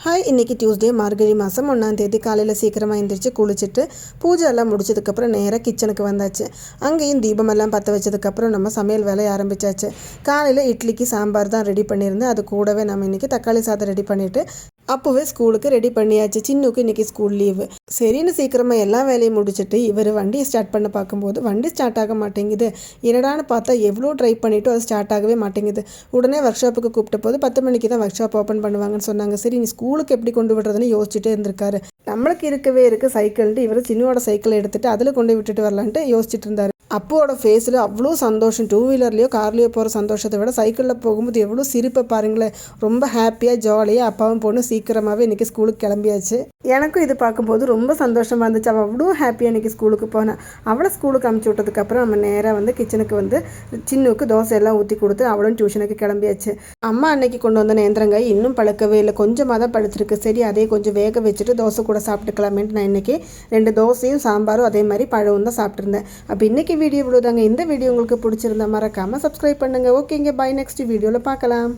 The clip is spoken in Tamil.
ஹாய், இன்றைக்கி டியூஸ்டே மார்கழி மாதம் 1ஆம் தேதி காலையில் சீக்கிரமாக எழுந்திரிச்சு குளிச்சுட்டு பூஜை எல்லாம் முடிச்சதுக்கப்புறம் நேராக கிச்சனுக்கு வந்தாச்சு. அங்கேயும் தீபமெல்லாம் பற்ற வச்சதுக்கப்புறம் நம்ம சமையல் வேலையை ஆரம்பித்தாச்சு. காலையில் இட்லிக்கு சாம்பார் தான் ரெடி பண்ணியிருந்தேன். அது கூடவே நம்ம இன்றைக்கி தக்காளி சாதம் ரெடி பண்ணிவிட்டு அப்போவே ஸ்கூலுக்கு ரெடி பண்ணியாச்சு. சின்னுக்கு இன்றைக்கி ஸ்கூல் லீவு. சரின்னு சீக்கிரமாக எல்லா வேலையும் முடிச்சுட்டு இவர் வண்டியை ஸ்டார்ட் பண்ண பார்க்கும்போது வண்டி ஸ்டார்ட் ஆக மாட்டேங்குது. என்னடான்னு பார்த்தா எவ்வளோ ட்ரை பண்ணிவிட்டு அது ஸ்டார்ட் ஆகவே மாட்டேங்குது. உடனே ஒர்க் ஷாப்புக்கு கூப்பிட்ட போது 10 மணிக்கு தான் ஒர்க் ஷாப் ஓப்பன் பண்ணுவாங்கன்னு சொன்னாங்க. சரி, நீ ஸ்கூலுக்கு எப்படி கொண்டு விடுறதுன்னு யோசிச்சுட்டே இருந்திருக்காரு. நம்மளுக்கு இருக்கவே இருக்குது சைக்கிள்ட்டு, இவர் சின்னோட சைக்கிளை எடுத்துகிட்டு அதில் கொண்டு விட்டுட்டு வரலான்ட்டு யோசிச்சுட்டு இருந்தார். அப்போட ஃபேஸில் அவ்வளோ சந்தோஷம். 2 வீலர்லேயோ கார்லேயோ போகிற சந்தோஷத்தை விட சைக்கிளில் போகும்போது எவ்வளோ சிரிப்பை பாருங்களேன். ரொம்ப ஹாப்பியாக ஜாலியாக அப்பாவும் பொண்ணு சீக்கிரமாகவே இன்றைக்கி ஸ்கூலுக்கு கிளம்பியாச்சு. எனக்கும் இது பார்க்கும்போது ரொம்ப சந்தோஷமாக இருந்துச்சு. அவள் அவ்வளோ ஹாப்பியாக இன்றைக்கி ஸ்கூலுக்கு போனேன். அவளை ஸ்கூலுக்கு அனுப்பிச்சி விட்டதுக்கப்புறம் நம்ம நேராக வந்து கிச்சனுக்கு வந்து சின்னுக்கு தோசை எல்லாம் ஊற்றி கொடுத்து அவளும் டியூஷனுக்கு கிளம்பியாச்சு. அம்மா அன்னைக்கு கொண்டு வந்த நேந்திரங்காய் இன்னும் பழுக்கவே இல்லை, கொஞ்சமாக தான் பழுத்திருக்கு. சரி, அதே கொஞ்சம் வேக வச்சுட்டு தோசை கூட சாப்பிட்டுக்கலாமேன்ட்டு நான் இன்றைக்கி 2 தோசையும் சாம்பாரும் அதே மாதிரி பழமும் தான் சாப்பிட்ருந்தேன். அப்போ இன்றைக்கி வீடியோ இவ்வளோதாங்க. இந்த வீடியோ உங்களுக்கு பிடிச்சிருந்தா மறக்காமல் சப்ஸ்கிரைப் பண்ணுங்கள். ஓகேங்க, பை. நெக்ஸ்ட் வீடியோவில் பார்க்கலாம்.